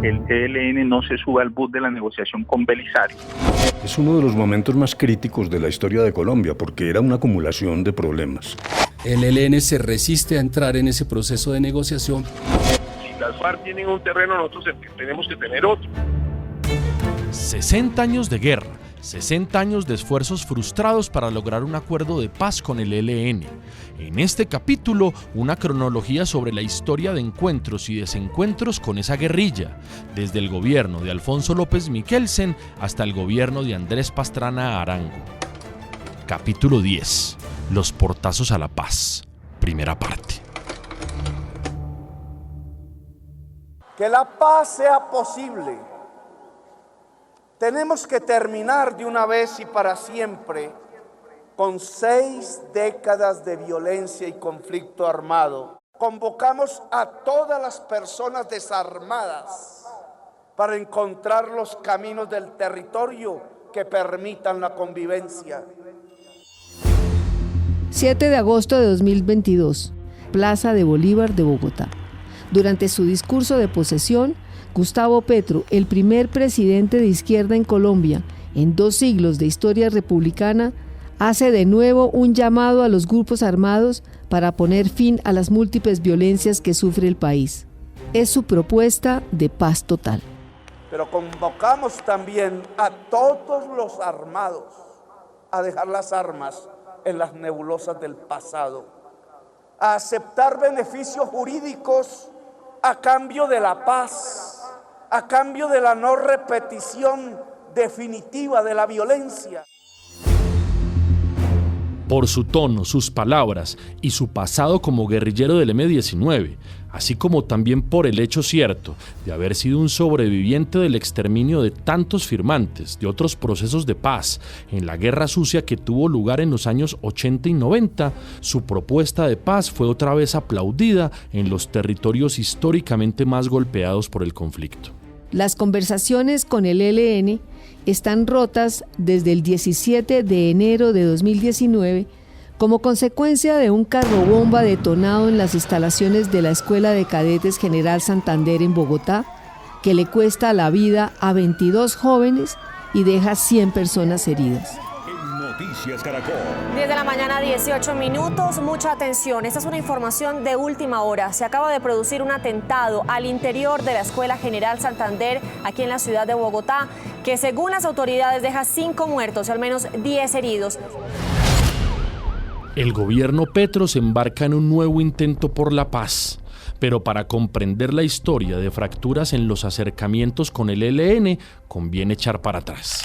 el ELN no se sube al bus de la negociación con Belisario. Es uno de los momentos más críticos de la historia de Colombia porque era una acumulación de problemas. El ELN se resiste a entrar en ese proceso de negociación. Si las FARC tienen un terreno, nosotros tenemos que tener otro. 60 años de guerra, 60 años de esfuerzos frustrados para lograr un acuerdo de paz con el ELN. En este capítulo, una cronología sobre la historia de encuentros y desencuentros con esa guerrilla, desde el gobierno de Alfonso López Miquelsen hasta el gobierno de Andrés Pastrana Arango. Capítulo 10. Los portazos a la paz. Primera parte. Que la paz sea posible. Tenemos que terminar de una vez y para siempre con 6 décadas de violencia y conflicto armado. Convocamos a todas las personas desarmadas para encontrar los caminos del territorio que permitan la convivencia. 7 de agosto de 2022, Plaza de Bolívar de Bogotá. Durante su discurso de posesión, Gustavo Petro, el primer presidente de izquierda en Colombia en 2 siglos de historia republicana, hace de nuevo un llamado a los grupos armados para poner fin a las múltiples violencias que sufre el país. Es su propuesta de paz total. Pero convocamos también a todos los armados a dejar las armas en las nebulosas del pasado, a aceptar beneficios jurídicos a cambio de la paz, a cambio de la no repetición definitiva de la violencia. Por su tono, sus palabras y su pasado como guerrillero del M-19, así como también por el hecho cierto de haber sido un sobreviviente del exterminio de tantos firmantes de otros procesos de paz en la guerra sucia que tuvo lugar en los años 80 y 90, su propuesta de paz fue otra vez aplaudida en los territorios históricamente más golpeados por el conflicto. Las conversaciones con el ELN están rotas desde el 17 de enero de 2019 como consecuencia de un carrobomba detonado en las instalaciones de la Escuela de Cadetes General Santander en Bogotá, que le cuesta la vida a 22 jóvenes y deja 100 personas heridas. Noticias Caracol. 10 de la mañana, 18 minutos. Mucha atención. Esta es una información de última hora. Se acaba de producir un atentado al interior de la Escuela General Santander, aquí en la ciudad de Bogotá, que según las autoridades deja 5 muertos y al menos 10 heridos. El gobierno Petro se embarca en un nuevo intento por la paz. Pero para comprender la historia de fracturas en los acercamientos con el ELN, conviene echar para atrás.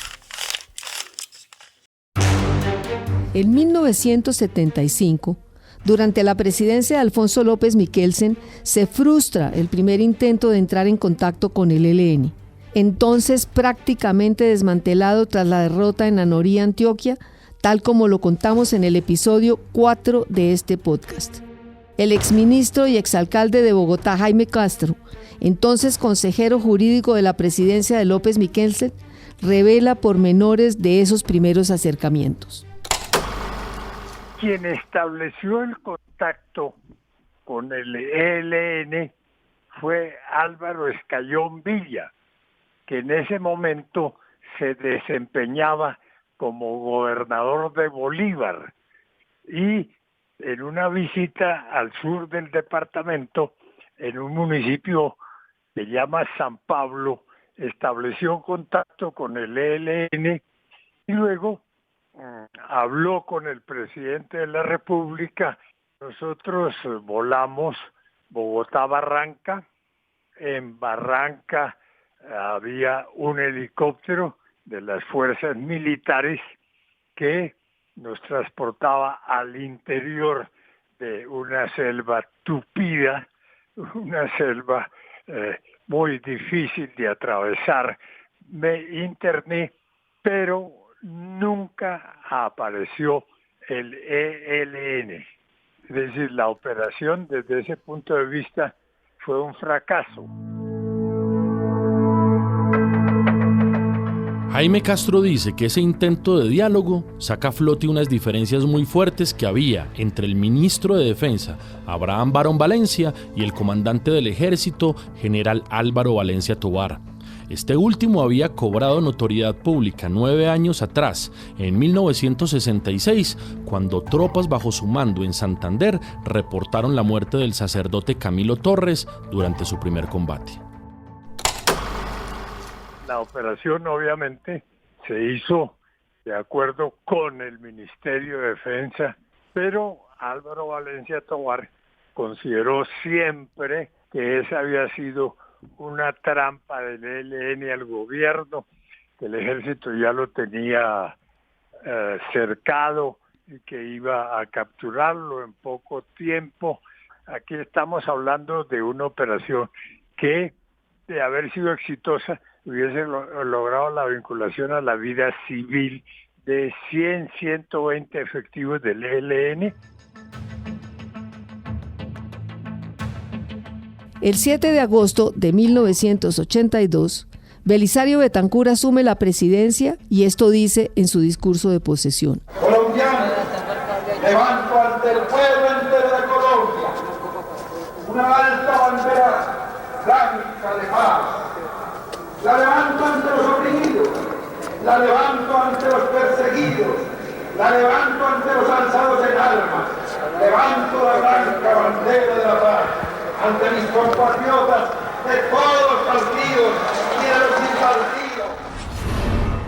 En 1975, durante la presidencia de Alfonso López Miquelsen, se frustra el primer intento de entrar en contacto con el ELN, entonces prácticamente desmantelado tras la derrota en Anorí, Antioquia, tal como lo contamos en el episodio 4 de este podcast. El exministro y exalcalde de Bogotá, Jaime Castro, entonces consejero jurídico de la presidencia de López Miquelsen, revela pormenores de esos primeros acercamientos. Quien estableció el contacto con el ELN fue Álvaro Escayón Villa, que en ese momento se desempeñaba como gobernador de Bolívar, y en una visita al sur del departamento, en un municipio que se llama San Pablo, estableció contacto con el ELN y luego habló con el presidente de la República. Nosotros volamos Bogotá-Barranca. En Barranca había un helicóptero de las fuerzas militares que nos transportaba al interior de una selva tupida, una selva muy difícil de atravesar. Me interné, pero nunca apareció el ELN. Es decir, la operación desde ese punto de vista fue un fracaso. Jaime Castro dice que ese intento de diálogo saca a flote unas diferencias muy fuertes que había entre el ministro de Defensa, Abraham Barón Valencia, y el comandante del ejército, general Álvaro Valencia Tovar. Este último había cobrado notoriedad pública 9 años atrás, en 1966, cuando tropas bajo su mando en Santander reportaron la muerte del sacerdote Camilo Torres durante su primer combate. La operación obviamente se hizo de acuerdo con el Ministerio de Defensa, pero Álvaro Valencia Tovar consideró siempre que esa había sido una trampa del ELN al gobierno, que el ejército ya lo tenía cercado y que iba a capturarlo en poco tiempo. Aquí estamos hablando de una operación que, de haber sido exitosa, hubiese logrado la vinculación a la vida civil de 120 efectivos del ELN. El 7 de agosto de 1982, Belisario Betancur asume la presidencia y esto dice en su discurso de posesión. Colombianos, levanto ante el pueblo entero de Colombia una alta bandera blanca de paz. La levanto ante los oprimidos, la levanto ante los perseguidos, la levanto ante los alzados en armas, levanto la blanca bandera de la paz ante mis compatriotas de todos los partidos y de los sin partidos.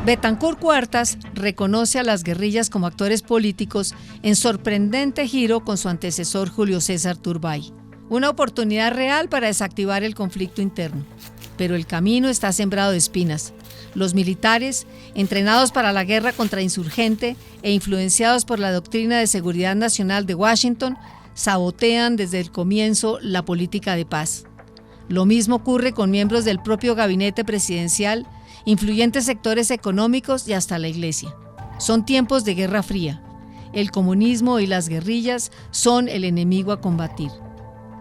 Betancur Cuartas reconoce a las guerrillas como actores políticos en sorprendente giro con su antecesor Julio César Turbay. Una oportunidad real para desactivar el conflicto interno. Pero el camino está sembrado de espinas. Los militares, entrenados para la guerra contrainsurgente e influenciados por la doctrina de seguridad nacional de Washington, sabotean desde el comienzo la política de paz. Lo mismo ocurre con miembros del propio gabinete presidencial, influyentes sectores económicos y hasta la iglesia. Son tiempos de guerra fría. El comunismo y las guerrillas son el enemigo a combatir.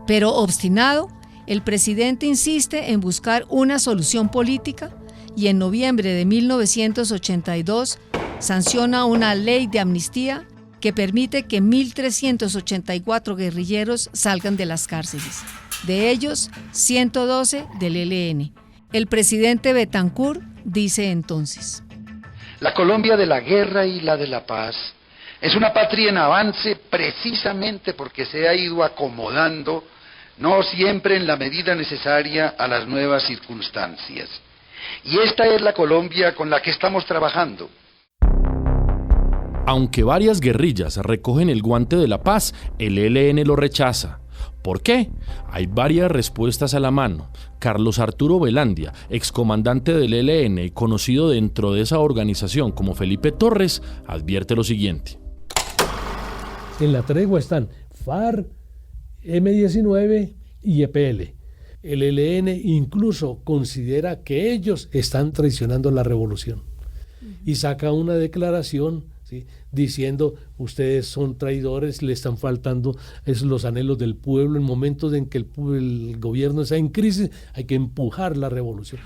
Pero obstinado, el presidente insiste en buscar una solución política y en noviembre de 1982 sanciona una ley de amnistía que permite que 1.384 guerrilleros salgan de las cárceles. De ellos, 112 del ELN. El presidente Betancur dice entonces: la Colombia de la guerra y la de la paz es una patria en avance precisamente porque se ha ido acomodando, no siempre en la medida necesaria, a las nuevas circunstancias. Y esta es la Colombia con la que estamos trabajando. Aunque varias guerrillas recogen el guante de la paz, el ELN lo rechaza. ¿Por qué? Hay varias respuestas a la mano. Carlos Arturo Velandia, excomandante del ELN y conocido dentro de esa organización como Felipe Torres, advierte lo siguiente. En la tregua están FARC, M-19 y EPL. El ELN incluso considera que ellos están traicionando la revolución y saca una declaración, ¿sí?, diciendo: ustedes son traidores, le están faltando los anhelos del pueblo. En momentos en que el gobierno está en crisis, hay que empujar la revolución.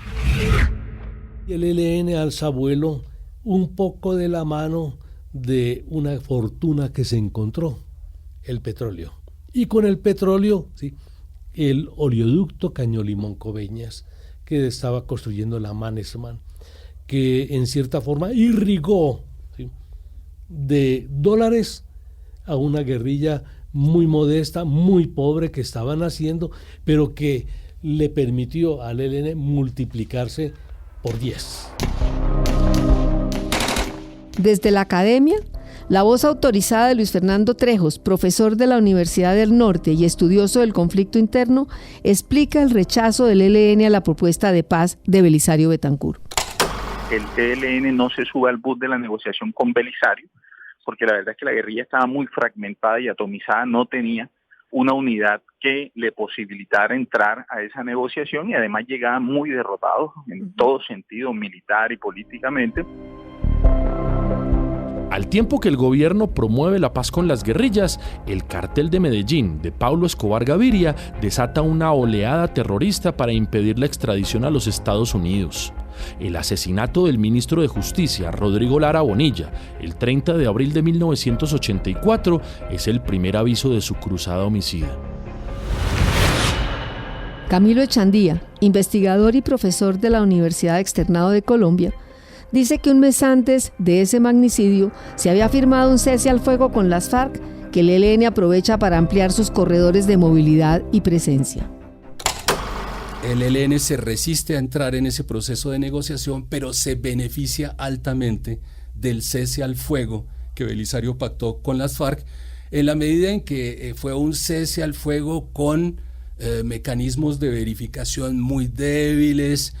Y el ELN alza vuelo un poco de la mano de una fortuna que se encontró, el petróleo. Y con el petróleo, ¿sí?, el oleoducto Caño-Limón-Coveñas, que estaba construyendo la Mannesmann, que en cierta forma irrigó, ¿sí?, de dólares a una guerrilla muy modesta, muy pobre que estaban haciendo, pero que le permitió al ELN multiplicarse por 10. Desde la academia, la voz autorizada de Luis Fernando Trejos, profesor de la Universidad del Norte y estudioso del conflicto interno, explica el rechazo del ELN a la propuesta de paz de Belisario Betancur. El ELN no se sube al bus de la negociación con Belisario, porque la verdad es que la guerrilla estaba muy fragmentada y atomizada, no tenía una unidad que le posibilitara entrar a esa negociación y además llegaban muy derrotados en todo sentido, militar y políticamente. Al tiempo que el gobierno promueve la paz con las guerrillas, el Cartel de Medellín de Pablo Escobar Gaviria desata una oleada terrorista para impedir la extradición a los Estados Unidos. El asesinato del ministro de Justicia, Rodrigo Lara Bonilla, el 30 de abril de 1984, es el primer aviso de su cruzada homicida. Camilo Echandía, investigador y profesor de la Universidad Externado de Colombia, dice que un mes antes de ese magnicidio se había firmado un cese al fuego con las FARC que el ELN aprovecha para ampliar sus corredores de movilidad y presencia. El ELN se resiste a entrar en ese proceso de negociación, pero se beneficia altamente del cese al fuego que Belisario pactó con las FARC, en la medida en que fue un cese al fuego con mecanismos de verificación muy débiles.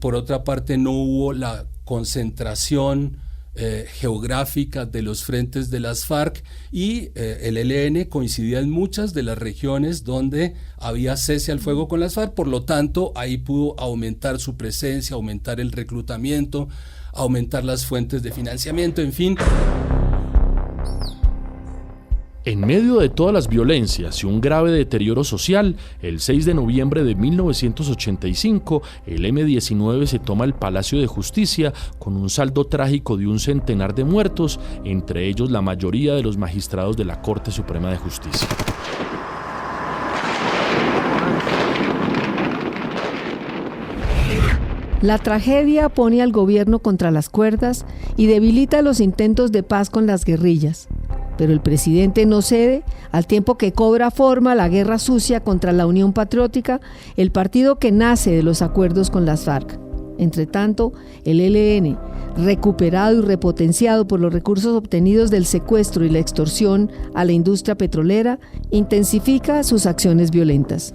Por otra parte, no hubo la concentración geográfica de los frentes de las FARC y el ELN coincidía en muchas de las regiones donde había cese al fuego con las FARC, por lo tanto ahí pudo aumentar su presencia, aumentar el reclutamiento, aumentar las fuentes de financiamiento, en fin. En medio de todas las violencias y un grave deterioro social, el 6 de noviembre de 1985, el M-19 se toma el Palacio de Justicia con un saldo trágico de 100 de muertos, entre ellos la mayoría de los magistrados de la Corte Suprema de Justicia. La tragedia pone al gobierno contra las cuerdas y debilita los intentos de paz con las guerrillas. Pero el presidente no cede, al tiempo que cobra forma la guerra sucia contra la Unión Patriótica, el partido que nace de los acuerdos con las FARC. Entre tanto, el ELN, recuperado y repotenciado por los recursos obtenidos del secuestro y la extorsión a la industria petrolera, intensifica sus acciones violentas.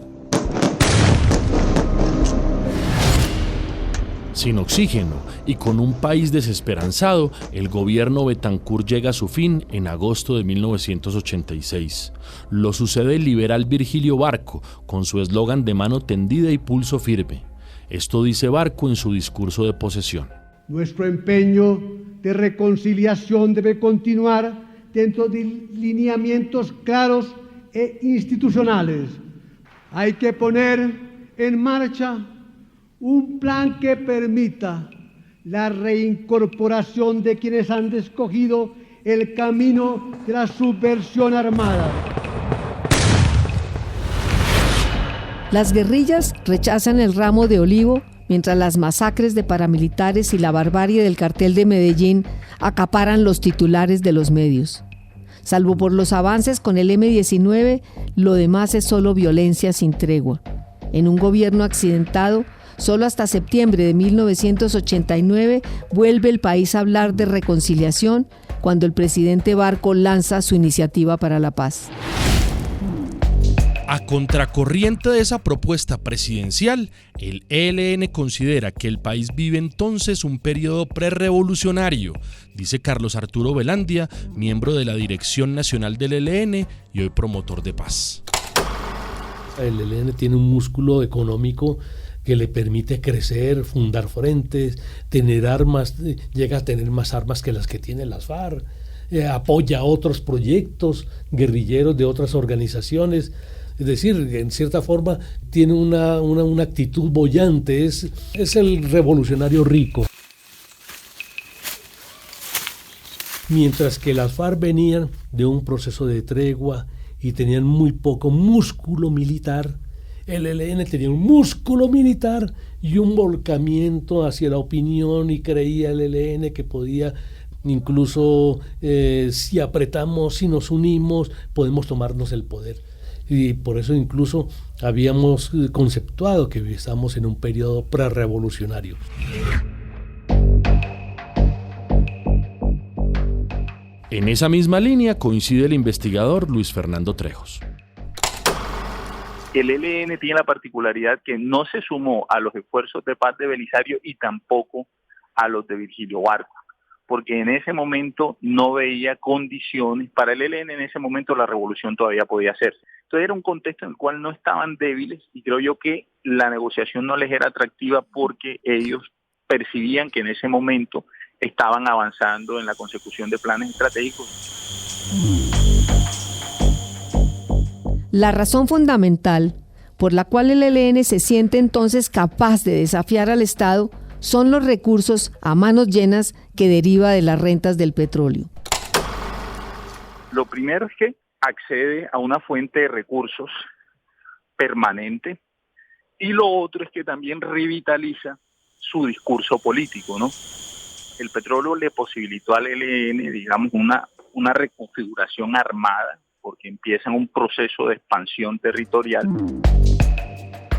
Sin oxígeno y con un país desesperanzado, el gobierno Betancur llega a su fin en agosto de 1986. Lo sucede el liberal Virgilio Barco, con su eslogan de mano tendida y pulso firme. Esto dice Barco en su discurso de posesión. Nuestro empeño de reconciliación debe continuar dentro de lineamientos claros e institucionales. Hay que poner en marcha un plan que permita la reincorporación de quienes han escogido el camino de la subversión armada. Las guerrillas rechazan el ramo de olivo, mientras las masacres de paramilitares y la barbarie del cartel de Medellín acaparan los titulares de los medios. Salvo por los avances con el M-19, lo demás es solo violencia sin tregua. En un gobierno accidentado, solo hasta septiembre de 1989 vuelve el país a hablar de reconciliación, cuando el presidente Barco lanza su iniciativa para la paz. A contracorriente de esa propuesta presidencial, el ELN considera que el país vive entonces un periodo prerrevolucionario, dice Carlos Arturo Velandia, miembro de la Dirección Nacional del ELN y hoy promotor de paz. El ELN tiene un músculo económico que le permite crecer, fundar frentes, tener armas, llega a tener más armas que las que tienen las FARC, apoya otros proyectos guerrilleros de otras organizaciones. Es decir, en cierta forma tiene una actitud boyante, es el revolucionario rico. Mientras que las FARC venían de un proceso de tregua y tenían muy poco músculo militar, el ELN tenía un músculo militar y un volcamiento hacia la opinión, y creía el ELN que podía, incluso si apretamos, si nos unimos, podemos tomarnos el poder. Y por eso incluso habíamos conceptuado que estamos en un periodo prerrevolucionario. En esa misma línea coincide el investigador Luis Fernando Trejos. El ELN tiene la particularidad que no se sumó a los esfuerzos de paz de Belisario y tampoco a los de Virgilio Barco, porque en ese momento no veía condiciones. Para el ELN en ese momento la revolución todavía podía hacerse. Entonces era un contexto en el cual no estaban débiles y creo yo que la negociación no les era atractiva porque ellos percibían que en ese momento estaban avanzando en la consecución de planes estratégicos. La razón fundamental por la cual el ELN se siente entonces capaz de desafiar al Estado son los recursos a manos llenas que deriva de las rentas del petróleo. Lo primero es que accede a una fuente de recursos permanente y lo otro es que también revitaliza su discurso político, ¿no? El petróleo le posibilitó al ELN, digamos, una reconfiguración armada, porque empiezan un proceso de expansión territorial.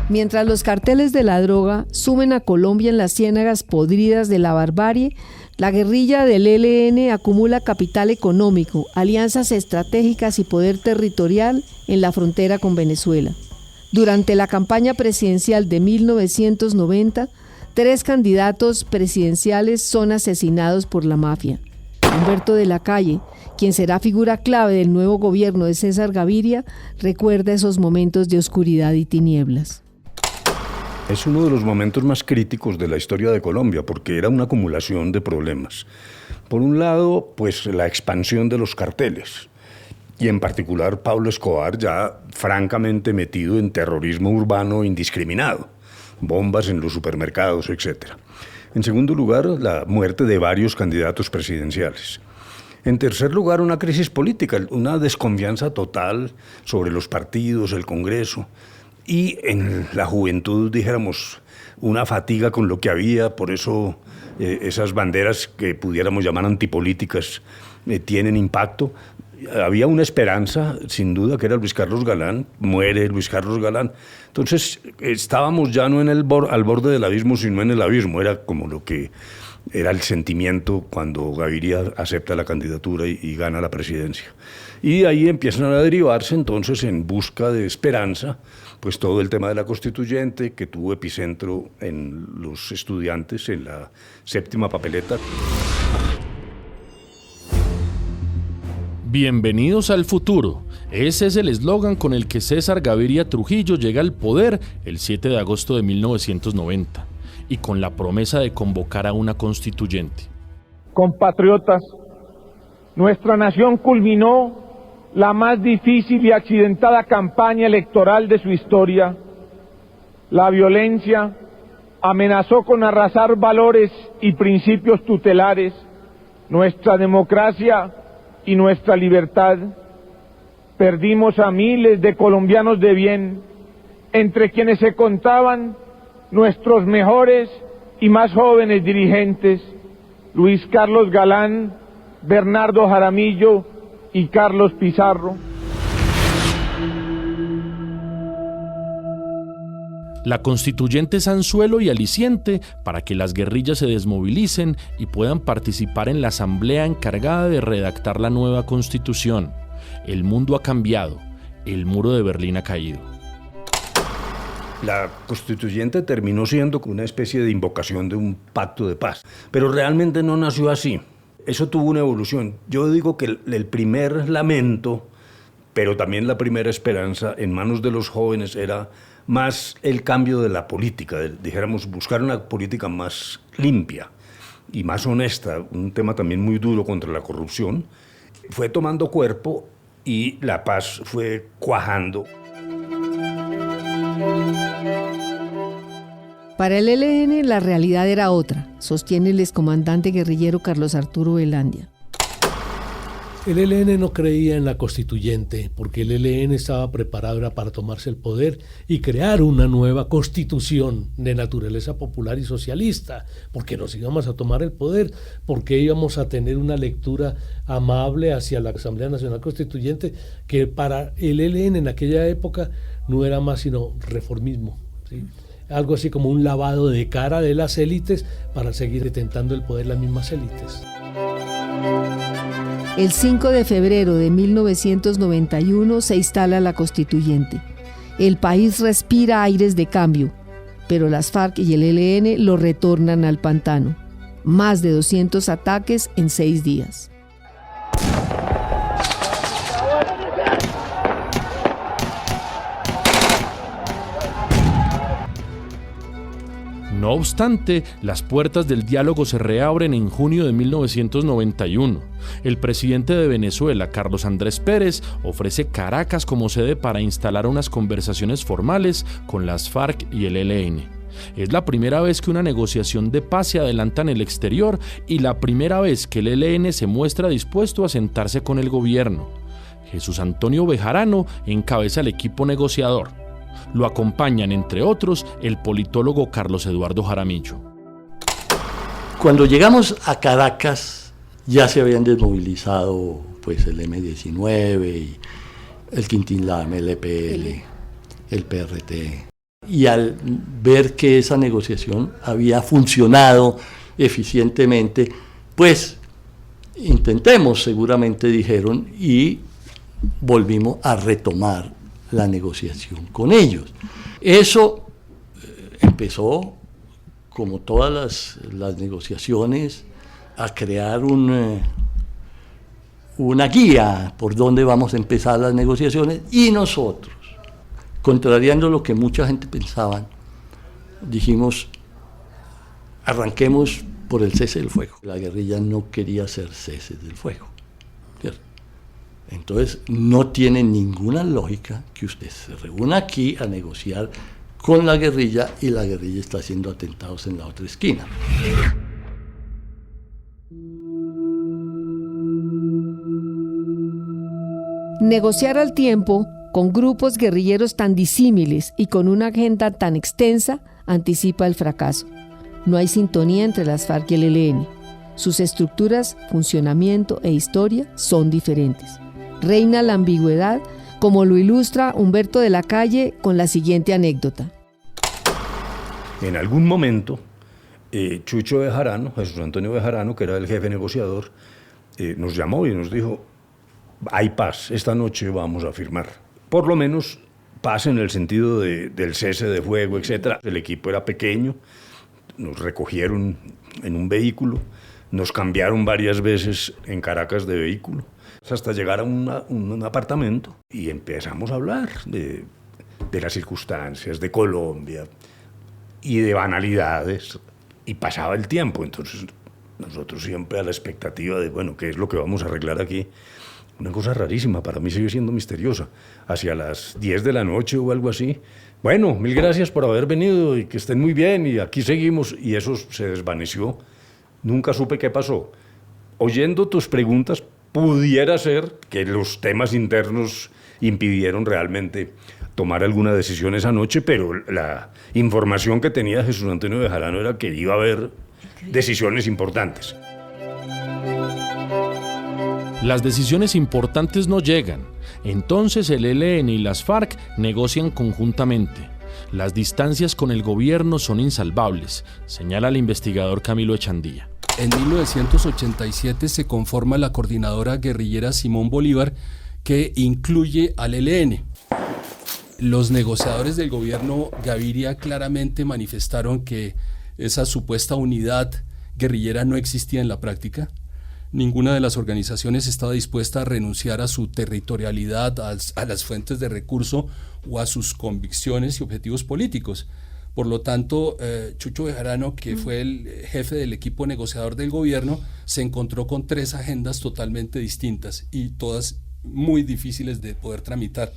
Mientras los carteles de la droga sumen a Colombia en las ciénagas podridas de la barbarie, la guerrilla del ELN acumula capital económico, alianzas estratégicas y poder territorial en la frontera con Venezuela. Durante la campaña presidencial de 1990, 3 candidatos presidenciales son asesinados por la mafia. Humberto de la Calle, quien será figura clave del nuevo gobierno de César Gaviria, recuerda esos momentos de oscuridad y tinieblas. Es uno de los momentos más críticos de la historia de Colombia, porque era una acumulación de problemas. Por un lado, pues la expansión de los carteles, y en particular Pablo Escobar ya francamente metido en terrorismo urbano indiscriminado, bombas en los supermercados, etc. En segundo lugar, la muerte de varios candidatos presidenciales. En tercer lugar, una crisis política, una desconfianza total sobre los partidos, el Congreso, y en la juventud, dijéramos, una fatiga con lo que había, por eso esas banderas que pudiéramos llamar antipolíticas tienen impacto. Había una esperanza, sin duda, que era Luis Carlos Galán, muere Luis Carlos Galán. Entonces, estábamos ya no al borde del abismo, sino en el abismo. Era como lo que era el sentimiento cuando Gaviria acepta la candidatura y gana la presidencia. Y ahí empiezan a derivarse entonces, en busca de esperanza, pues todo el tema de la constituyente, que tuvo epicentro en los estudiantes, en la séptima papeleta. Bienvenidos al futuro. Ese es el eslogan con el que César Gaviria Trujillo llega al poder el 7 de agosto de 1990 y con la promesa de convocar a una constituyente. Compatriotas, nuestra nación culminó la más difícil y accidentada campaña electoral de su historia. La violencia amenazó con arrasar valores y principios tutelares, nuestra democracia y nuestra libertad. Perdimos a miles de colombianos de bien, entre quienes se contaban nuestros mejores y más jóvenes dirigentes, Luis Carlos Galán, Bernardo Jaramillo y Carlos Pizarro. La constituyente es anzuelo y aliciente para que las guerrillas se desmovilicen y puedan participar en la asamblea encargada de redactar la nueva constitución. El mundo ha cambiado, el muro de Berlín ha caído. La constituyente terminó siendo una especie de invocación de un pacto de paz, pero realmente no nació así. Eso tuvo una evolución. Yo digo que el primer lamento, pero también la primera esperanza en manos de los jóvenes era más el cambio de la política, dijéramos, buscar una política más limpia y más honesta, un tema también muy duro contra la corrupción, fue tomando cuerpo y la paz fue cuajando. Para el ELN la realidad era otra, sostiene el excomandante guerrillero Carlos Arturo Velandia. El ELN no creía en la constituyente porque el ELN estaba preparado para tomarse el poder y crear una nueva constitución de naturaleza popular y socialista, porque nos íbamos a tomar el poder, porque íbamos a tener una lectura amable hacia la Asamblea Nacional Constituyente, que para el ELN en aquella época no era más sino reformismo, ¿sí? Algo así como un lavado de cara de las élites para seguir detentando el poder las mismas élites. El 5 de febrero de 1991 se instala la constituyente. El país respira aires de cambio, pero las FARC y el ELN lo retornan al pantano. Más de 200 ataques en 6 días. No obstante, las puertas del diálogo se reabren en junio de 1991. El presidente de Venezuela, Carlos Andrés Pérez, ofrece Caracas como sede para instalar unas conversaciones formales con las FARC y el ELN. Es la primera vez que una negociación de paz se adelanta en el exterior y la primera vez que el ELN se muestra dispuesto a sentarse con el gobierno. Jesús Antonio Bejarano encabeza el equipo negociador. Lo acompañan, entre otros, el politólogo Carlos Eduardo Jaramillo. Cuando llegamos a Caracas ya se habían desmovilizado pues, el M-19, y el Quintín Lame, el EPL, el PRT. Y al ver que esa negociación había funcionado eficientemente, pues intentemos, seguramente dijeron, y volvimos a retomar la negociación con ellos. Eso empezó, como todas las negociaciones, a crear una guía por dónde vamos a empezar las negociaciones, y nosotros, contrariando lo que mucha gente pensaba, dijimos, arranquemos por el cese del fuego. La guerrilla no quería hacer cese del fuego, ¿cierto? Entonces no tiene ninguna lógica que usted se reúna aquí a negociar con la guerrilla y la guerrilla está haciendo atentados en la otra esquina. Negociar al tiempo con grupos guerrilleros tan disímiles y con una agenda tan extensa anticipa el fracaso. No hay sintonía entre las FARC y el ELN. Sus estructuras, funcionamiento e historia son diferentes. Reina la ambigüedad, como lo ilustra Humberto de la Calle con la siguiente anécdota. En algún momento, Chucho Bejarano, Jesús Antonio Bejarano, que era el jefe negociador, nos llamó y nos dijo, hay paz, esta noche vamos a firmar. Por lo menos paz en el sentido del cese de fuego, etc. El equipo era pequeño, nos recogieron en un vehículo, nos cambiaron varias veces en Caracas de vehículo, hasta llegar a un apartamento y empezamos a hablar de las circunstancias, de Colombia y de banalidades, y pasaba el tiempo. Entonces nosotros siempre a la expectativa de, bueno, ¿qué es lo que vamos a arreglar aquí? Una cosa rarísima, para mí sigue siendo misteriosa. Hacia las 10 de la noche o algo así. Bueno, mil gracias por haber venido y que estén muy bien y aquí seguimos. Y eso se desvaneció. Nunca supe qué pasó. Oyendo tus preguntas, pudiera ser que los temas internos impidieron realmente tomar alguna decisión esa noche, pero la información que tenía Jesús Antonio Bejarano era que iba a haber decisiones importantes. Las decisiones importantes no llegan. Entonces el ELN y las FARC negocian conjuntamente. Las distancias con el gobierno son insalvables, señala el investigador Camilo Echandía. En 1987 se conforma la coordinadora guerrillera Simón Bolívar, que incluye al ELN. Los negociadores del gobierno Gaviria claramente manifestaron que esa supuesta unidad guerrillera no existía en la práctica. Ninguna de las organizaciones estaba dispuesta a renunciar a su territorialidad, a las fuentes de recurso o a sus convicciones y objetivos políticos. Por lo tanto, Chucho Bejarano, que fue el jefe del equipo negociador del gobierno, se encontró con 3 agendas totalmente distintas y todas muy difíciles de poder tramitar.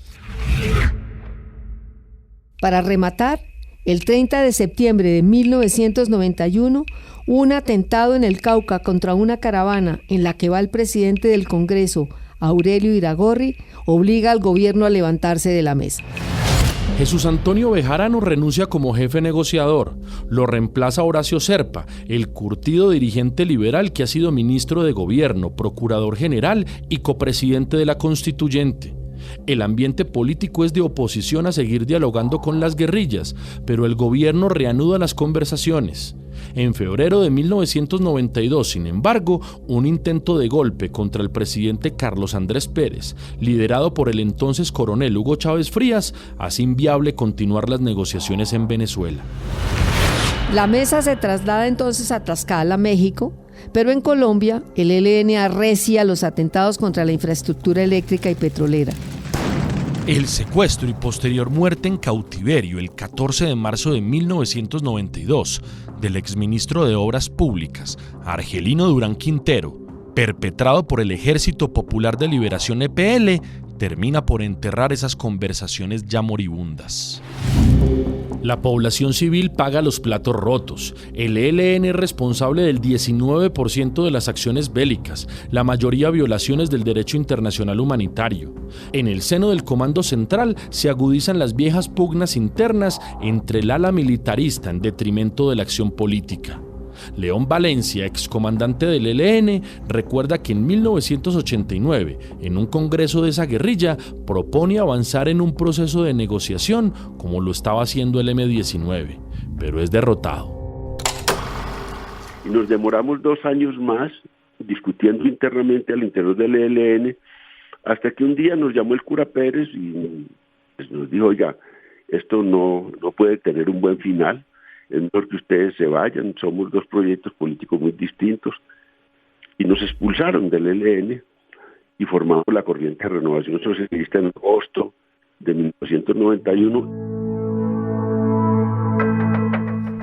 Para rematar, el 30 de septiembre de 1991, un atentado en el Cauca contra una caravana en la que va el presidente del Congreso, Aurelio Iragorri, obliga al gobierno a levantarse de la mesa. Jesús Antonio Bejarano renuncia como jefe negociador. Lo reemplaza Horacio Serpa, el curtido dirigente liberal que ha sido ministro de Gobierno, procurador general y copresidente de la Constituyente. El ambiente político es de oposición a seguir dialogando con las guerrillas, pero el gobierno reanuda las conversaciones. En febrero de 1992, sin embargo, un intento de golpe contra el presidente Carlos Andrés Pérez, liderado por el entonces coronel Hugo Chávez Frías, hace inviable continuar las negociaciones en Venezuela. La mesa se traslada entonces a Tlaxcala, México, pero en Colombia el ELN arrecia los atentados contra la infraestructura eléctrica y petrolera. El secuestro y posterior muerte en cautiverio el 14 de marzo de 1992 del exministro de Obras Públicas, Argelino Durán Quintero, perpetrado por el Ejército Popular de Liberación EPL, termina por enterrar esas conversaciones ya moribundas. La población civil paga los platos rotos. El ELN es responsable del 19% de las acciones bélicas, la mayoría violaciones del derecho internacional humanitario. En el seno del Comando Central se agudizan las viejas pugnas internas entre el ala militarista en detrimento de la acción política. León Valencia, excomandante del ELN, recuerda que en 1989, en un congreso de esa guerrilla, propone avanzar en un proceso de negociación como lo estaba haciendo el M-19, pero es derrotado. Y nos demoramos 2 años más discutiendo internamente al interior del ELN, hasta que un día nos llamó el cura Pérez y pues nos dijo, oiga, esto no puede tener un buen final. Es mejor que ustedes se vayan, somos 2 proyectos políticos muy distintos, y nos expulsaron del ELN y formamos la Corriente de Renovación Socialista en agosto de 1991.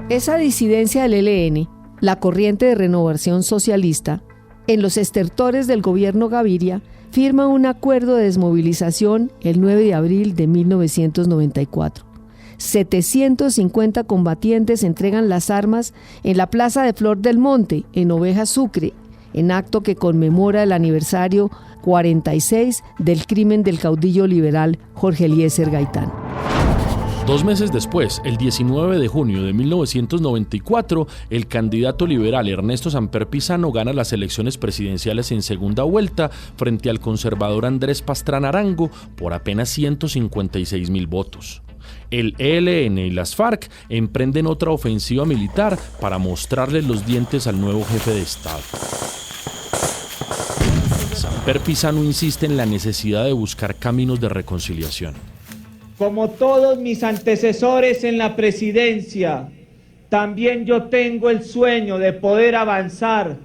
Esa disidencia del ELN, la Corriente de Renovación Socialista, en los estertores del gobierno Gaviria, firma un acuerdo de desmovilización el 9 de abril de 1994. 750 combatientes entregan las armas en la Plaza de Flor del Monte, en Oveja Sucre, en acto que conmemora el aniversario 46 del crimen del caudillo liberal Jorge Eliezer Gaitán. 2 meses después, el 19 de junio de 1994, el candidato liberal Ernesto Samper Pizano gana las elecciones presidenciales en segunda vuelta frente al conservador Andrés Pastrana Arango por apenas 156,000 votos. El ELN y las FARC emprenden otra ofensiva militar para mostrarle los dientes al nuevo jefe de Estado. Samper Pizano insiste en la necesidad de buscar caminos de reconciliación. Como todos mis antecesores en la presidencia, también yo tengo el sueño de poder avanzar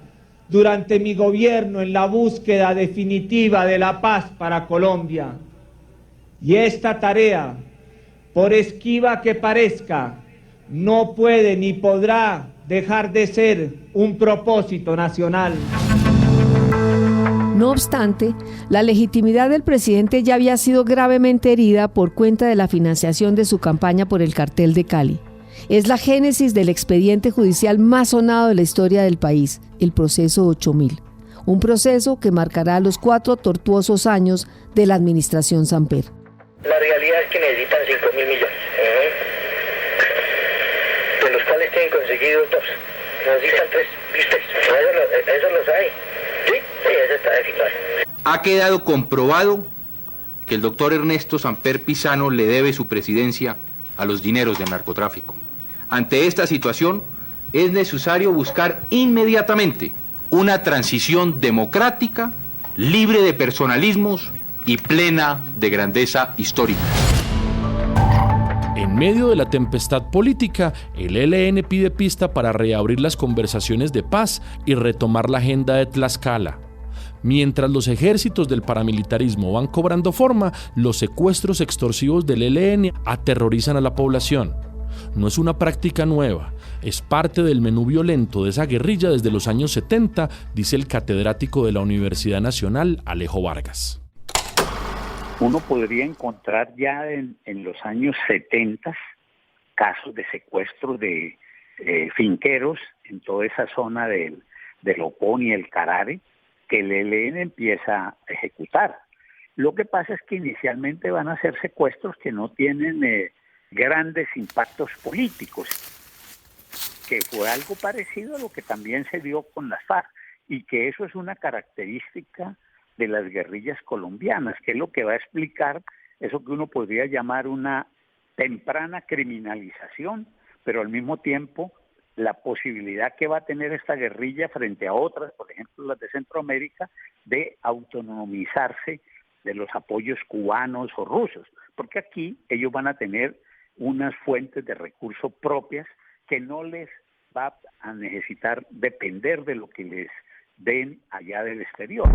durante mi gobierno en la búsqueda definitiva de la paz para Colombia. Y esta tarea, por esquiva que parezca, no puede ni podrá dejar de ser un propósito nacional. No obstante, la legitimidad del presidente ya había sido gravemente herida por cuenta de la financiación de su campaña por el cartel de Cali. Es la génesis del expediente judicial más sonado de la historia del país, el proceso 8000. Un proceso que marcará los 4 tortuosos años de la administración Samper. La realidad es que necesitan 5.000 millones, de los cuales tienen conseguido 2. Necesitan 3, ¿viste? Eso los hay. Sí, eso está definido. Ha quedado comprobado que el doctor Ernesto Samper Pizano le debe su presidencia a los dineros del narcotráfico. Ante esta situación, es necesario buscar inmediatamente una transición democrática, libre de personalismos y plena de grandeza histórica. En medio de la tempestad política, el ELN pide pista para reabrir las conversaciones de paz y retomar la agenda de Tlaxcala. Mientras los ejércitos del paramilitarismo van cobrando forma, los secuestros extorsivos del ELN aterrorizan a la población. No es una práctica nueva, es parte del menú violento de esa guerrilla desde los años 70, dice el catedrático de la Universidad Nacional, Alejo Vargas. Uno podría encontrar ya en los años 70 casos de secuestros de finqueros en toda esa zona del Opón y el Carare, que el ELN empieza a ejecutar. Lo que pasa es que inicialmente van a ser secuestros que no tienen grandes impactos políticos, que fue algo parecido a lo que también se dio con las FARC, y que eso es una característica de las guerrillas colombianas, que es lo que va a explicar eso que uno podría llamar una temprana criminalización, pero al mismo tiempo la posibilidad que va a tener esta guerrilla frente a otras, por ejemplo las de Centroamérica, de autonomizarse de los apoyos cubanos o rusos, porque aquí ellos van a tener unas fuentes de recursos propias que no les va a necesitar depender de lo que les den allá del exterior.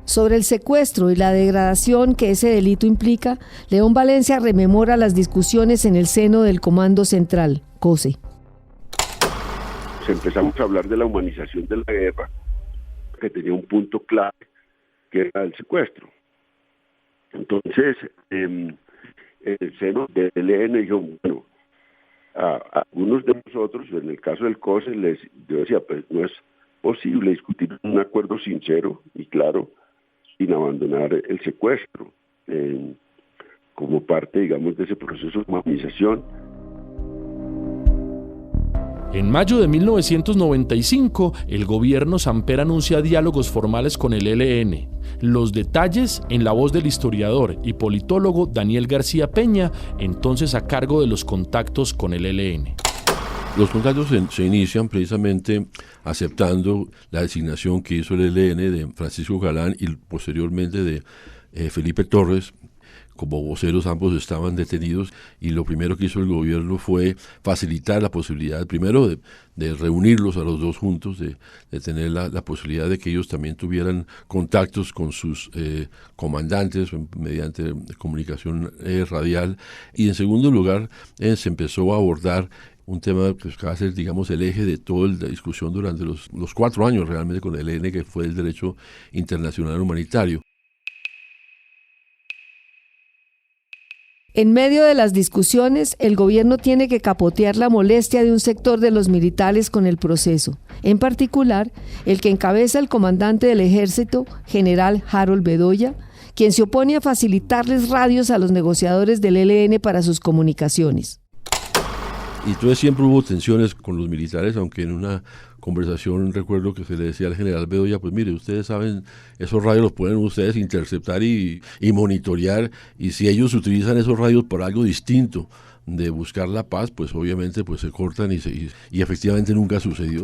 Sobre el secuestro y la degradación que ese delito implica, León Valencia rememora las discusiones en el seno del Comando Central, COSE. Empezamos a hablar de la humanización de la guerra, que tenía un punto clave, que era el secuestro. Entonces, en el seno del ELN dijo, bueno, a algunos de nosotros, en el caso del COSE, yo decía, pues no es posible discutir un acuerdo sincero y claro, sin abandonar el secuestro, como parte, digamos, de ese proceso de humanización. En mayo de 1995, el gobierno Samper anuncia diálogos formales con el ELN. Los detalles en la voz del historiador y politólogo Daniel García Peña, entonces a cargo de los contactos con el ELN. Los contactos se inician precisamente aceptando la designación que hizo el ELN de Francisco Galán y posteriormente de Felipe Torres. Como voceros ambos estaban detenidos y lo primero que hizo el gobierno fue facilitar la posibilidad, primero de reunirlos a los dos juntos, de tener la posibilidad de que ellos también tuvieran contactos con sus comandantes mediante comunicación radial, y en segundo lugar se empezó a abordar un tema que va a ser, digamos, el eje de toda la discusión durante los 4 años realmente con el ELN, que fue el derecho internacional humanitario. En medio de las discusiones, el gobierno tiene que capotear la molestia de un sector de los militares con el proceso, en particular el que encabeza el comandante del ejército, general Harold Bedoya, quien se opone a facilitarles radios a los negociadores del ELN para sus comunicaciones. Y entonces siempre hubo tensiones con los militares, aunque en una conversación recuerdo que se le decía al general Bedoya, pues mire, ustedes saben, esos radios los pueden ustedes interceptar y monitorear, y si ellos utilizan esos radios por algo distinto de buscar la paz, pues obviamente pues se cortan y efectivamente nunca sucedió.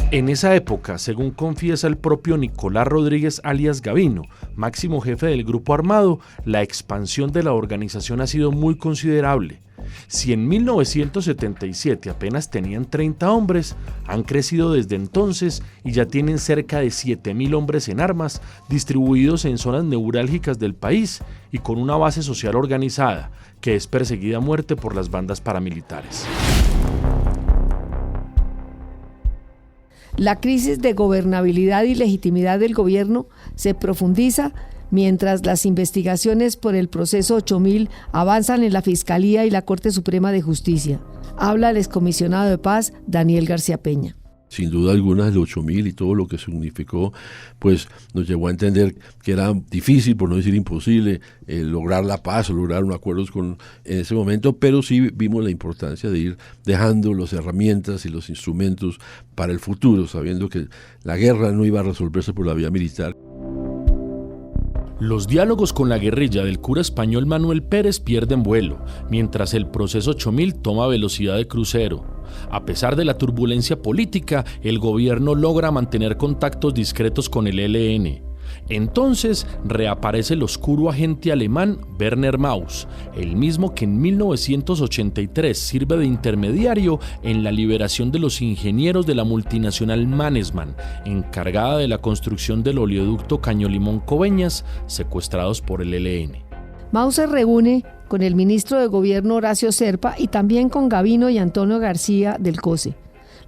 En esa época, según confiesa el propio Nicolás Rodríguez alias Gavino, máximo jefe del grupo armado, la expansión de la organización ha sido muy considerable. Si en 1977 apenas tenían 30 hombres, han crecido desde entonces y ya tienen cerca de 7.000 hombres en armas, distribuidos en zonas neurálgicas del país y con una base social organizada, que es perseguida a muerte por las bandas paramilitares. La crisis de gobernabilidad y legitimidad del gobierno se profundiza mientras las investigaciones por el proceso 8000 avanzan en la Fiscalía y la Corte Suprema de Justicia. Habla el excomisionado de paz Daniel García Peña. Sin duda alguna el 8000 y todo lo que significó, pues nos llevó a entender que era difícil, por no decir imposible, lograr la paz o lograr un acuerdo en ese momento, pero sí vimos la importancia de ir dejando las herramientas y los instrumentos para el futuro, sabiendo que la guerra no iba a resolverse por la vía militar. Los diálogos con la guerrilla del cura español Manuel Pérez pierden vuelo, mientras el proceso 8000 toma velocidad de crucero. A pesar de la turbulencia política, el gobierno logra mantener contactos discretos con el ELN. Entonces reaparece el oscuro agente alemán Werner Mauss, el mismo que en 1983 sirve de intermediario en la liberación de los ingenieros de la multinacional Mannesmann, encargada de la construcción del oleoducto Caño-Limón-Coveñas, secuestrados por el ELN. Mauss se reúne con el ministro de Gobierno Horacio Serpa y también con Gavino y Antonio García del COSE.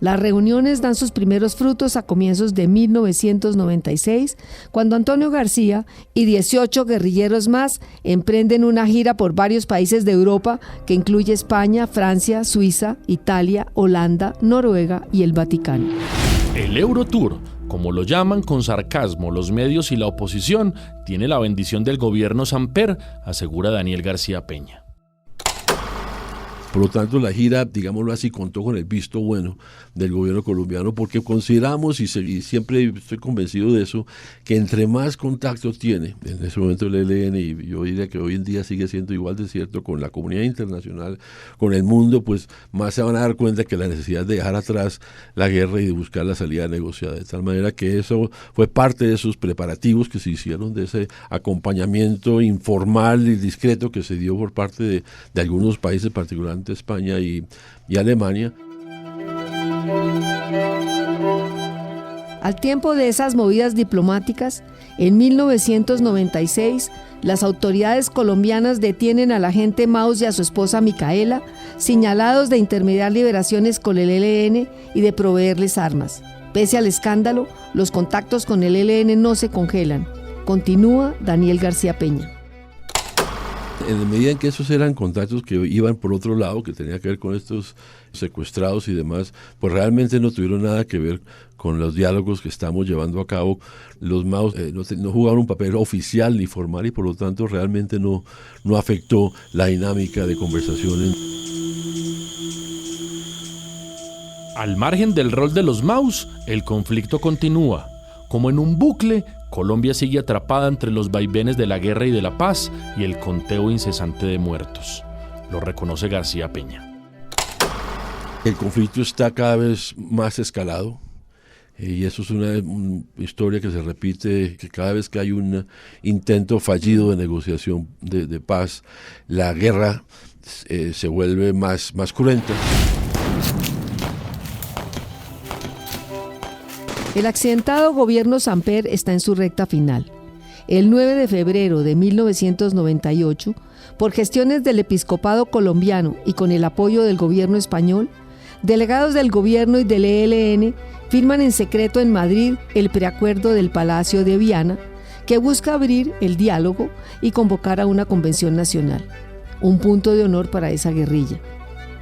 Las reuniones dan sus primeros frutos a comienzos de 1996, cuando Antonio García y 18 guerrilleros más emprenden una gira por varios países de Europa que incluye España, Francia, Suiza, Italia, Holanda, Noruega y el Vaticano. El Eurotour, como lo llaman con sarcasmo los medios y la oposición, tiene la bendición del gobierno Samper, asegura Daniel García Peña. Por lo tanto, la gira, digámoslo así, contó con el visto bueno del gobierno colombiano, porque consideramos, y siempre estoy convencido de eso, que entre más contacto tiene en ese momento el ELN, y yo diría que hoy en día sigue siendo igual de cierto con la comunidad internacional, con el mundo, pues más se van a dar cuenta que la necesidad de dejar atrás la guerra y de buscar la salida negociada. De tal manera que eso fue parte de esos preparativos que se hicieron, de ese acompañamiento informal y discreto que se dio por parte de algunos países, particularmente España y Alemania. Al tiempo de esas movidas diplomáticas, en 1996, las autoridades colombianas detienen al agente Mauss y a su esposa Micaela, señalados de intermediar liberaciones con el ELN y de proveerles armas. Pese al escándalo, los contactos con el ELN no se congelan. Continúa Daniel García Peña. en la medida en que esos eran contactos que iban por otro lado, que tenía que ver con estos secuestrados y demás, pues realmente no tuvieron nada que ver con los diálogos que estamos llevando a cabo. Los Maos no jugaban un papel oficial ni formal y por lo tanto realmente no afectó la dinámica de conversaciones. Al margen del rol de los Maus, el conflicto continúa. Como en un bucle, Colombia sigue atrapada entre los vaivenes de la guerra y de la paz y el conteo incesante de muertos. Lo reconoce García Peña. El conflicto está cada vez más escalado y eso es una historia que se repite, que cada vez que hay un intento fallido de negociación de paz, la guerra se vuelve más cruenta. El accidentado gobierno Samper está en su recta final. El 9 de febrero de 1998, por gestiones del episcopado colombiano y con el apoyo del gobierno español, delegados del gobierno y del ELN firman en secreto en Madrid el preacuerdo del Palacio de Viana, que busca abrir el diálogo y convocar a una convención nacional. Un punto de honor para esa guerrilla.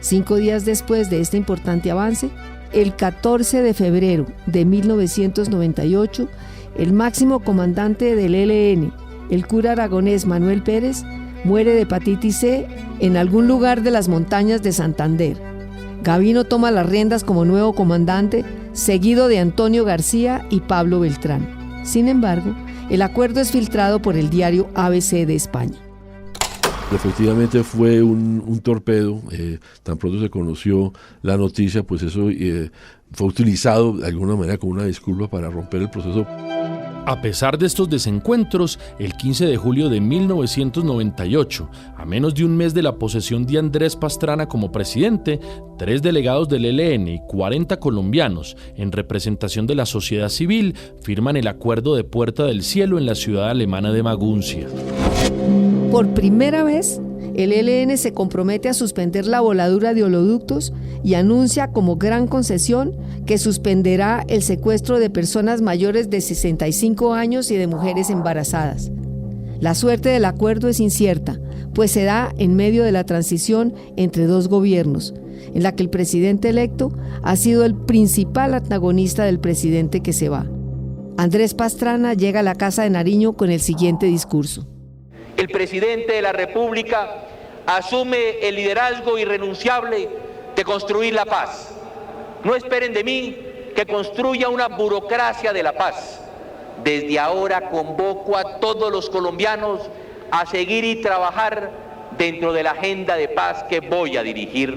5 días después de este importante avance, el 14 de febrero de 1998, el máximo comandante del ELN, el cura aragonés Manuel Pérez, muere de hepatitis C en algún lugar de las montañas de Santander. Gavino toma las riendas como nuevo comandante, seguido de Antonio García y Pablo Beltrán. Sin embargo, el acuerdo es filtrado por el diario ABC de España. Efectivamente fue un torpedo, tan pronto se conoció la noticia, pues eso fue utilizado de alguna manera como una disculpa para romper el proceso. A pesar de estos desencuentros, el 15 de julio de 1998, a menos de un mes de la posesión de Andrés Pastrana como presidente, 3 delegados del ELN y 40 colombianos, en representación de la sociedad civil, firman el Acuerdo de Puerta del Cielo en la ciudad alemana de Maguncia. Por primera vez, el ELN se compromete a suspender la voladura de oleoductos y anuncia como gran concesión que suspenderá el secuestro de personas mayores de 65 años y de mujeres embarazadas. La suerte del acuerdo es incierta, pues se da en medio de la transición entre 2 gobiernos, en la que el presidente electo ha sido el principal antagonista del presidente que se va. Andrés Pastrana llega a la Casa de Nariño con el siguiente discurso. El presidente de la República asume el liderazgo irrenunciable de construir la paz. No esperen de mí que construya una burocracia de la paz. Desde ahora convoco a todos los colombianos a seguir y trabajar dentro de la agenda de paz que voy a dirigir.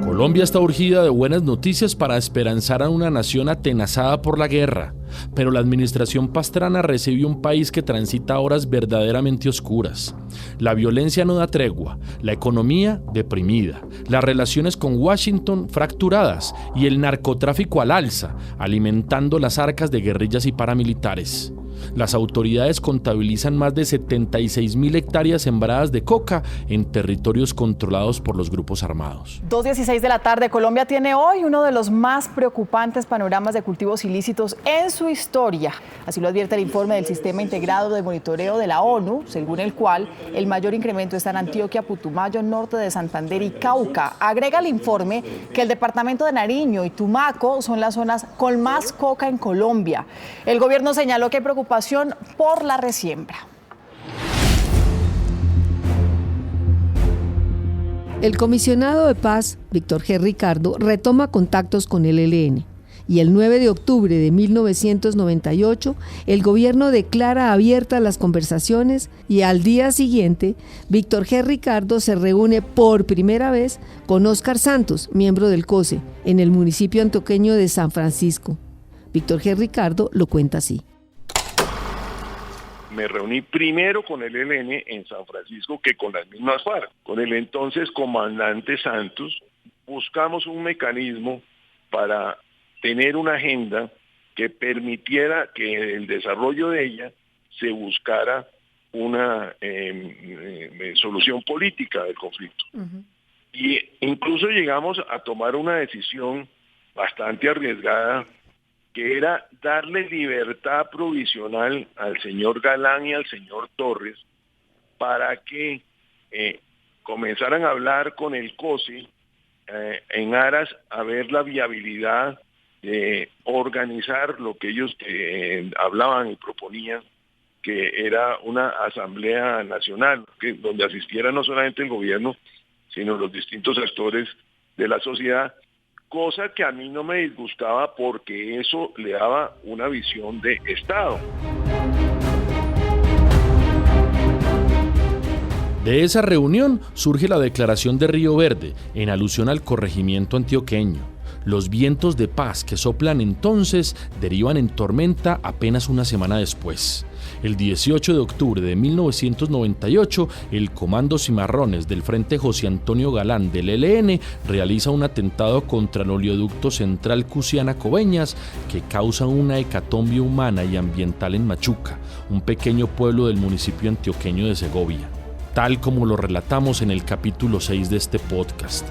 Colombia está urgida de buenas noticias para esperanzar a una nación atenazada por la guerra, pero la administración Pastrana recibió un país que transita horas verdaderamente oscuras. La violencia no da tregua, la economía deprimida, las relaciones con Washington fracturadas y el narcotráfico al alza, alimentando las arcas de guerrillas y paramilitares. Las autoridades contabilizan más de 76.000 hectáreas sembradas de coca en territorios controlados por los grupos armados. 2:16 de la tarde. Colombia tiene hoy uno de los más preocupantes panoramas de cultivos ilícitos en su historia. Así lo advierte el informe del Sistema Integrado de Monitoreo de la ONU, según el cual el mayor incremento está en Antioquia, Putumayo, norte de Santander y Cauca. Agrega el informe que el departamento de Nariño y Tumaco son las zonas con más coca en Colombia. El gobierno señaló que hay preocupación por la resiembra. El comisionado de paz, Víctor G. Ricardo, retoma contactos con el ELN y el 9 de octubre de 1998 el gobierno declara abiertas las conversaciones y al día siguiente Víctor G. Ricardo se reúne por primera vez con Óscar Santos, miembro del COSE, en el municipio antioqueño de San Francisco. Víctor G. Ricardo lo cuenta así. Me reuní primero con el ELN en San Francisco que con las mismas FARC. Con el entonces comandante Santos buscamos un mecanismo para tener una agenda que permitiera que el desarrollo de ella se buscara una solución política del conflicto. Y incluso llegamos a tomar una decisión bastante arriesgada que era darle libertad provisional al señor Galán y al señor Torres para que comenzaran a hablar con el COSE en aras a ver la viabilidad de organizar lo que ellos hablaban y proponían, que era una asamblea nacional, donde asistiera no solamente el gobierno, sino los distintos actores de la sociedad, cosa que a mí no me disgustaba porque eso le daba una visión de Estado. De esa reunión surge la declaración de Río Verde, en alusión al corregimiento antioqueño. Los vientos de paz que soplan entonces derivan en tormenta apenas una semana después. El 18 de octubre de 1998, el Comando Cimarrones del Frente José Antonio Galán del ELN realiza un atentado contra el oleoducto central Cusiana-Coveñas que causa una hecatombe humana y ambiental en Machuca, un pequeño pueblo del municipio antioqueño de Segovia. Tal como lo relatamos en el capítulo 6 de este podcast.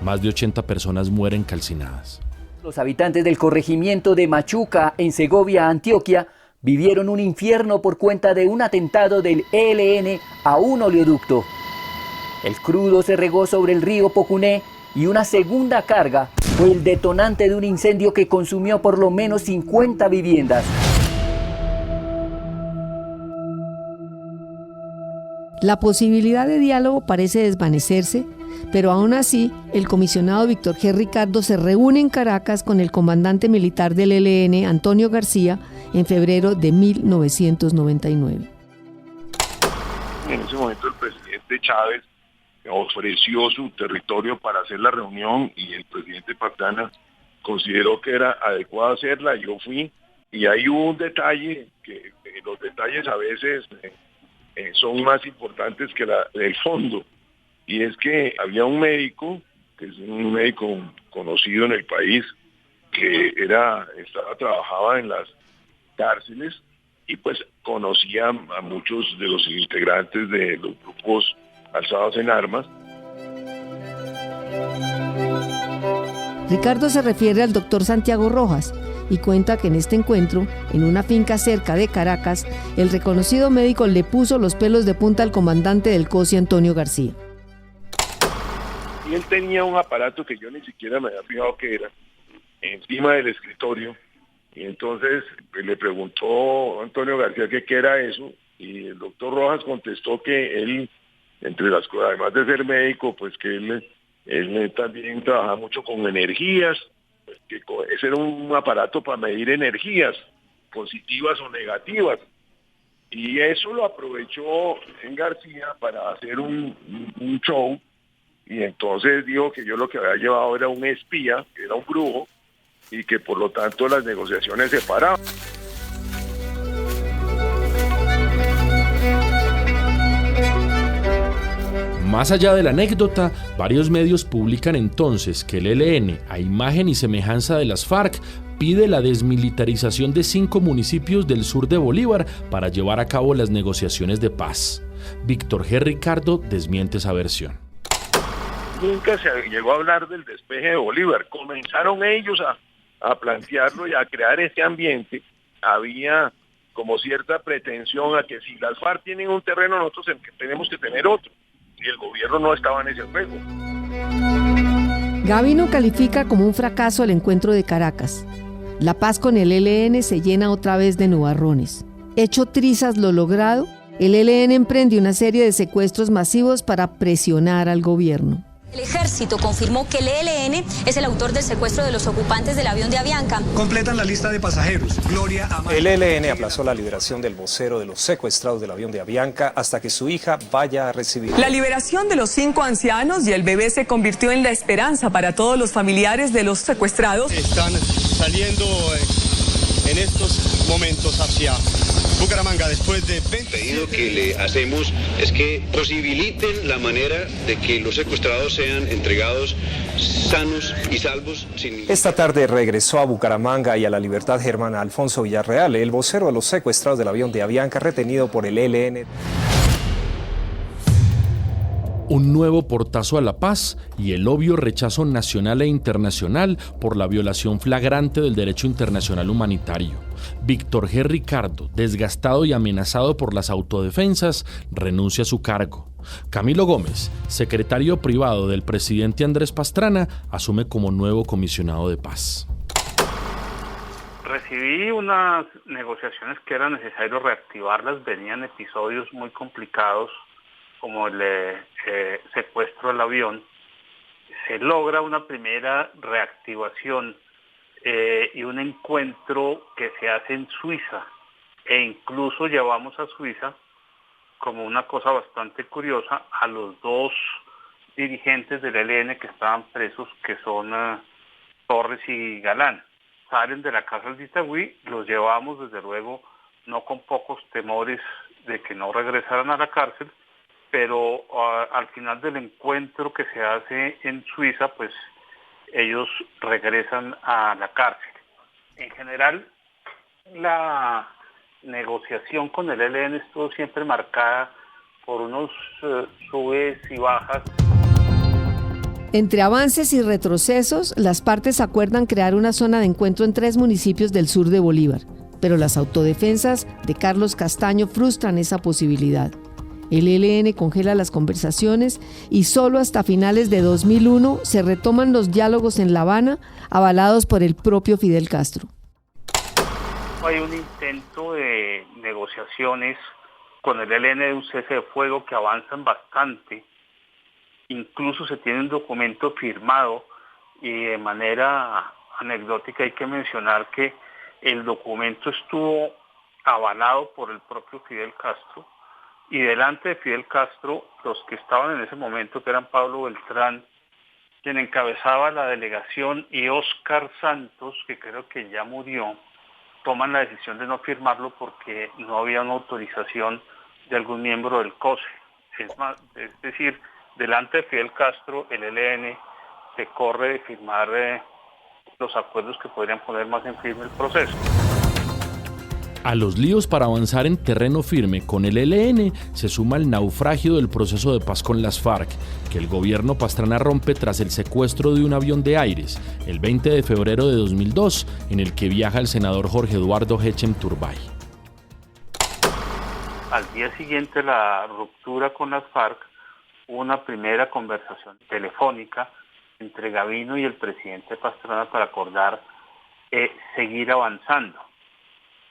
Más de 80 personas mueren calcinadas. Los habitantes del corregimiento de Machuca, en Segovia, Antioquia, vivieron un infierno por cuenta de un atentado del ELN a un oleoducto. El crudo se regó sobre el río Pocuné y una segunda carga fue el detonante de un incendio que consumió por lo menos 50 viviendas. La posibilidad de diálogo parece desvanecerse, pero aún así, el comisionado Víctor G. Ricardo se reúne en Caracas con el comandante militar del ELN, Antonio García, en febrero de 1999. En ese momento el presidente Chávez ofreció su territorio para hacer la reunión y el presidente Pastrana consideró que era adecuado hacerla. Yo fui y ahí hubo un detalle, que los detalles a veces son más importantes que el fondo. Y es que había un médico, que es un médico conocido en el país, que trabajaba en las cárceles y pues conocía a muchos de los integrantes de los grupos alzados en armas. Ricardo se refiere al doctor Santiago Rojas y cuenta que en este encuentro, en una finca cerca de Caracas, el reconocido médico le puso los pelos de punta al comandante del COSI, Antonio García. Y él tenía un aparato que yo ni siquiera me había fijado que era, encima del escritorio, y entonces le preguntó Antonio García qué era eso, y el doctor Rojas contestó que él, entre las cosas, además de ser médico, pues que él también trabaja mucho con energías, pues que ese era un aparato para medir energías, positivas o negativas, y eso lo aprovechó en García para hacer un show. Y entonces dijo que yo lo que había llevado era un espía, que era un brujo, y que por lo tanto las negociaciones se paraban. Más allá de la anécdota, varios medios publican entonces que el ELN, a imagen y semejanza de las FARC, pide la desmilitarización de 5 municipios del sur de Bolívar para llevar a cabo las negociaciones de paz. Víctor G. Ricardo desmiente esa versión. Nunca se llegó a hablar del despeje de Bolívar. Comenzaron ellos a plantearlo y a crear ese ambiente. Había como cierta pretensión a que si las FARC tienen un terreno, nosotros tenemos que tener otro. Y el gobierno no estaba en ese juego. Gavino califica como un fracaso el encuentro de Caracas. La paz con el ELN se llena otra vez de nubarrones. Hecho trizas lo logrado, el ELN emprende una serie de secuestros masivos para presionar al gobierno. El ejército confirmó que el ELN es el autor del secuestro de los ocupantes del avión de Avianca. Completan la lista de pasajeros. Gloria Amaya. El ELN aplazó la liberación del vocero de los secuestrados del avión de Avianca hasta que su hija vaya a recibir. La liberación de los 5 ancianos y el bebé se convirtió en la esperanza para todos los familiares de los secuestrados. Están saliendo en estos momentos hacia Bucaramanga después de 20... El pedido que le hacemos es que posibiliten la manera de que los secuestrados sean entregados sanos y salvos. Esta tarde regresó a Bucaramanga y a la libertad Germán Alfonso Villarreal, el vocero de los secuestrados del avión de Avianca retenido por el ELN. Un nuevo portazo a la paz y el obvio rechazo nacional e internacional por la violación flagrante del derecho internacional humanitario. Víctor G. Ricardo, desgastado y amenazado por las autodefensas, renuncia a su cargo. Camilo Gómez, secretario privado del presidente Andrés Pastrana, asume como nuevo comisionado de paz. Recibí unas negociaciones que era necesario reactivarlas, venían episodios muy complicados como el secuestro del avión. Se logra una primera reactivación y un encuentro que se hace en Suiza, e incluso llevamos a Suiza, como una cosa bastante curiosa, a los dos dirigentes del ELN que estaban presos, que son Torres y Galán. Salen de la cárcel de Itagüí, los llevamos desde luego no con pocos temores de que no regresaran a la cárcel, pero al final del encuentro que se hace en Suiza, pues ellos regresan a la cárcel. En general, la negociación con el ELN estuvo siempre marcada por unos subes y bajas. Entre avances y retrocesos, las partes acuerdan crear una zona de encuentro en 3 municipios del sur de Bolívar, pero las autodefensas de Carlos Castaño frustran esa posibilidad. El ELN congela las conversaciones y solo hasta finales de 2001 se retoman los diálogos en La Habana, avalados por el propio Fidel Castro. Hay un intento de negociaciones con el ELN de un cese de fuego que avanzan bastante. Incluso se tiene un documento firmado y de manera anecdótica hay que mencionar que el documento estuvo avalado por el propio Fidel Castro, y delante de Fidel Castro, los que estaban en ese momento, que eran Pablo Beltrán, quien encabezaba la delegación, y Óscar Santos, que creo que ya murió, toman la decisión de no firmarlo porque no había una autorización de algún miembro del COSE. Es decir, delante de Fidel Castro, el ELN se corre de firmar los acuerdos que podrían poner más en firme el proceso. A los líos para avanzar en terreno firme con el ELN se suma el naufragio del proceso de paz con las FARC, que el gobierno Pastrana rompe tras el secuestro de un avión de Aires, el 20 de febrero de 2002, en el que viaja el senador Jorge Eduardo Hechem Turbay. Al día siguiente de la ruptura con las FARC, hubo una primera conversación telefónica entre Gavino y el presidente Pastrana para acordar seguir avanzando.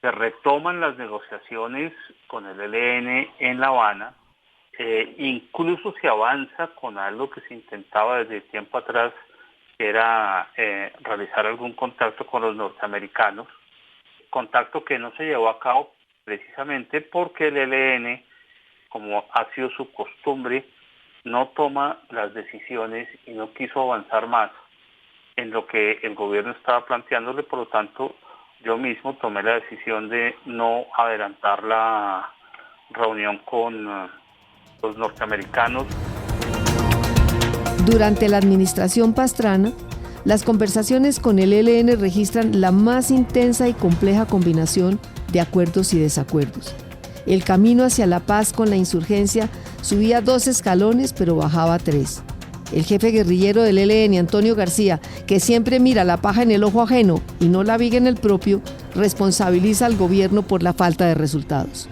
Se retoman las negociaciones con el ELN en La Habana, incluso se avanza con algo que se intentaba desde tiempo atrás, que era realizar algún contacto con los norteamericanos, contacto que no se llevó a cabo precisamente porque el ELN, como ha sido su costumbre, no toma las decisiones y no quiso avanzar más en lo que el gobierno estaba planteándole. Por lo tanto, yo mismo tomé la decisión de no adelantar la reunión con los norteamericanos. Durante la administración Pastrana, las conversaciones con el ELN registran la más intensa y compleja combinación de acuerdos y desacuerdos. El camino hacia la paz con la insurgencia subía 2 escalones, pero bajaba 3. El jefe guerrillero del ELN, Antonio García, que siempre mira la paja en el ojo ajeno y no la viga en el propio, responsabiliza al gobierno por la falta de resultados.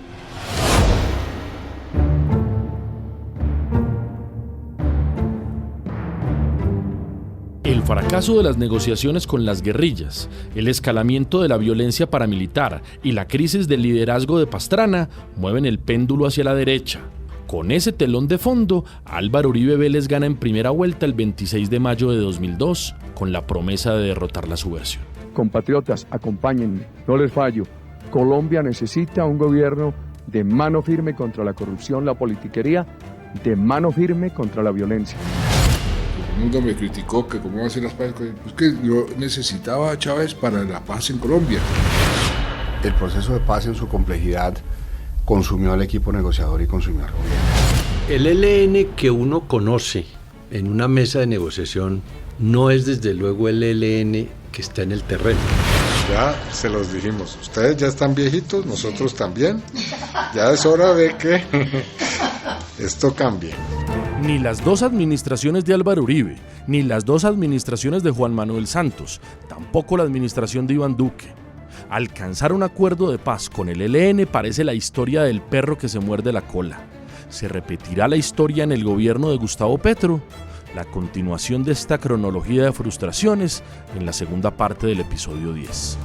El fracaso de las negociaciones con las guerrillas, el escalamiento de la violencia paramilitar y la crisis del liderazgo de Pastrana mueven el péndulo hacia la derecha. Con ese telón de fondo, Álvaro Uribe Vélez gana en primera vuelta el 26 de mayo de 2002 con la promesa de derrotar la subversión. Compatriotas, acompáñenme, no les fallo. Colombia necesita un gobierno de mano firme contra la corrupción, la politiquería, de mano firme contra la violencia. El mundo me criticó que cómo iba a hacer las paz, pues que yo necesitaba a Chávez para la paz en Colombia. El proceso de paz en su complejidad consumió al equipo negociador y consumió al gobierno. El ELN que uno conoce en una mesa de negociación no es desde luego el ELN que está en el terreno. Ya se los dijimos, ustedes ya están viejitos, nosotros también. Ya es hora de que esto cambie. Ni las dos administraciones de Álvaro Uribe, ni las dos administraciones de Juan Manuel Santos, tampoco la administración de Iván Duque. Alcanzar un acuerdo de paz con el ELN parece la historia del perro que se muerde la cola. ¿Se repetirá la historia en el gobierno de Gustavo Petro? La continuación de esta cronología de frustraciones en la segunda parte del episodio 10.